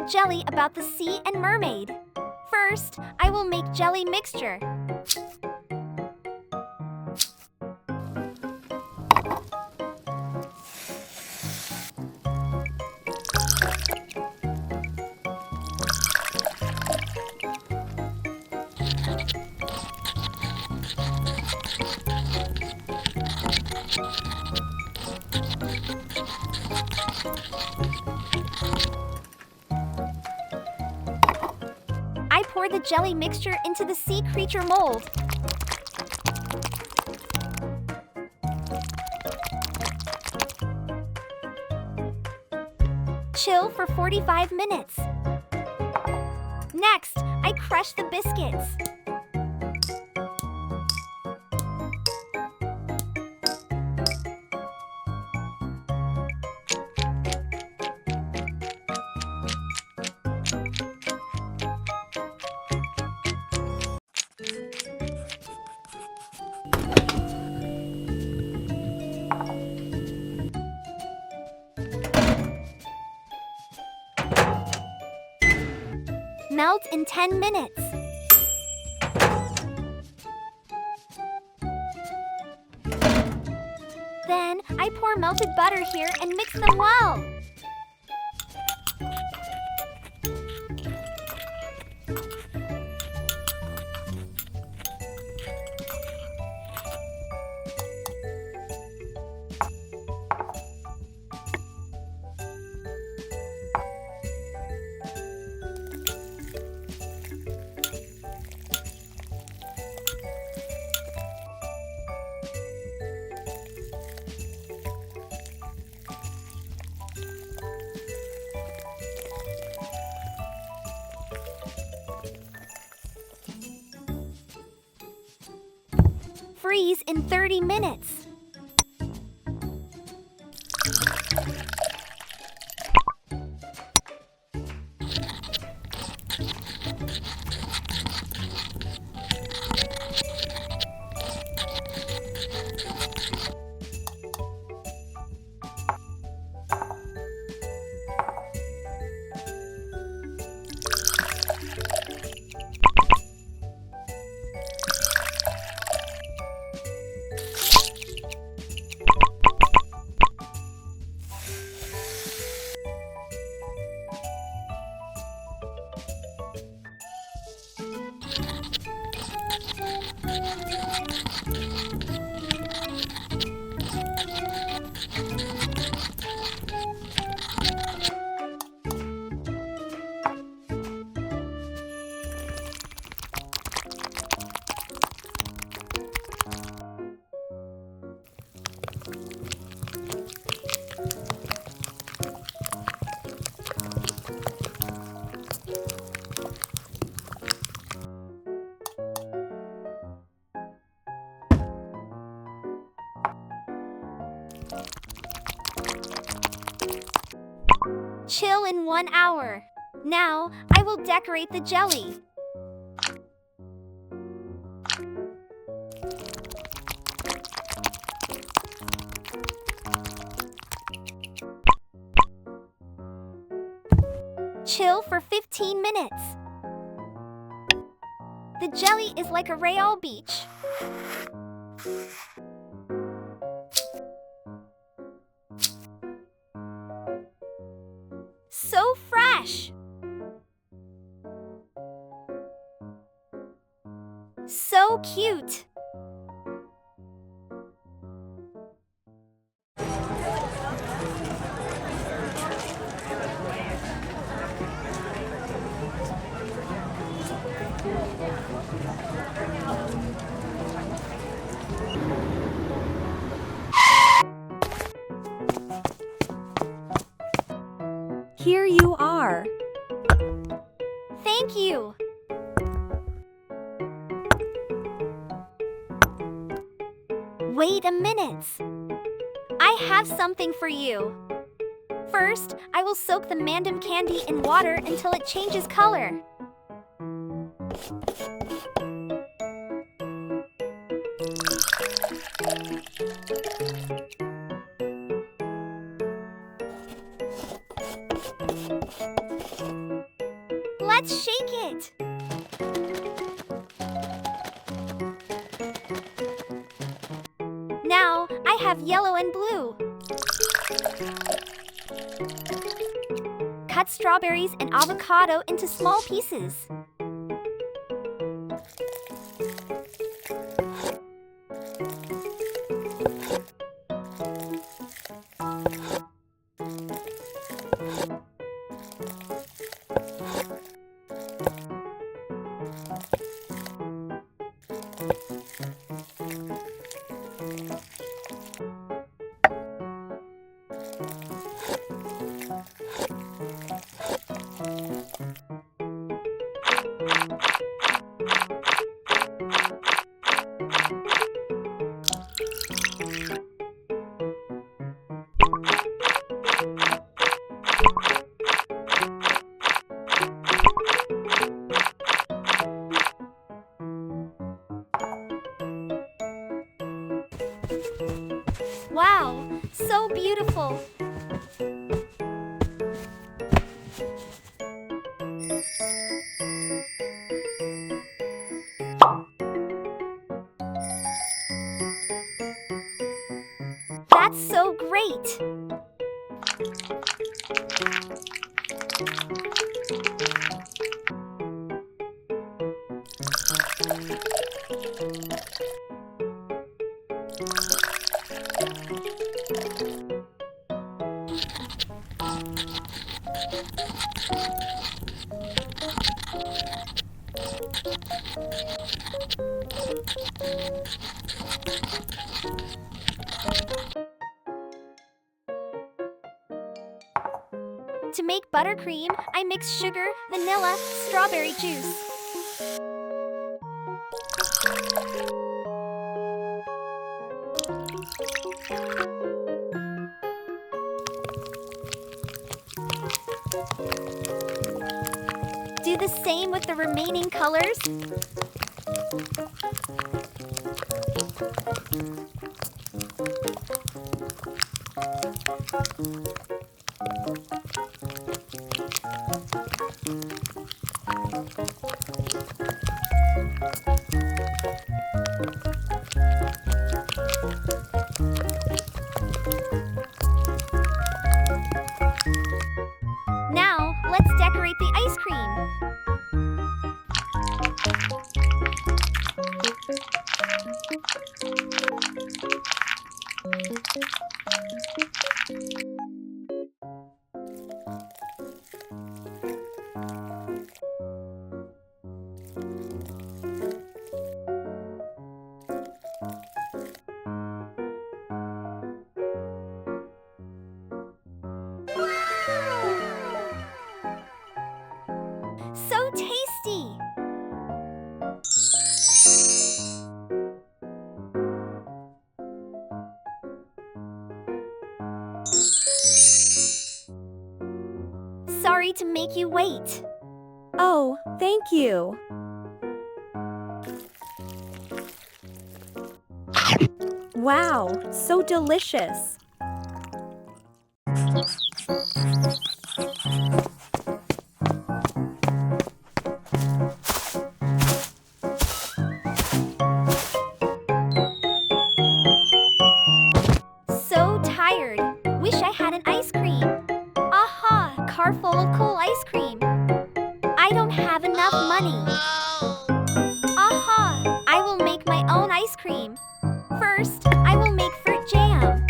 make jelly about the sea and mermaid. First, I will make jelly mixture. I pour the jelly mixture into the sea creature mold. Chill for 45 minutes. Next, I crush the biscuits. Melt in 10 minutes. Then, I pour melted butter here and mix them well. Freeze in 30 minutes. Chill in 1 hour. Now, I will decorate the jelly. Chill for 15 minutes. The jelly is like a Royal Beach. So fresh! So cute! Here you are. Thank you. Wait a minute. I have something for you. First, I will soak the mandem candy in water until it changes color. Let's shake it. Now I have yellow and blue. Cut strawberries and avocado into small pieces. Wow, so beautiful. That's so great. To make buttercream, I mix sugar, vanilla, strawberry juice. Do the same with the remaining colors. Now, let's decorate the ice cream. So tasty! Sorry to make you wait. Oh, thank you. Wow, so delicious. So tired. Wish I had an ice cream. Aha, car full of cool ice cream. I don't have enough money. Aha, I will make my own ice cream. First, I will make fruit jam.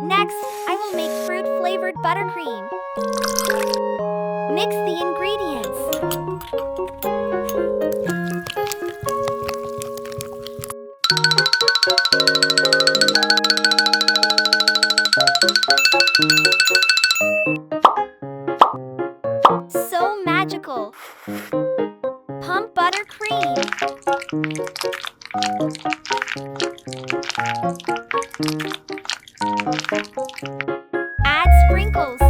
Next, I will make fruit-flavored buttercream. Mix the ingredients. So magical. Pump buttercream. Add sprinkles.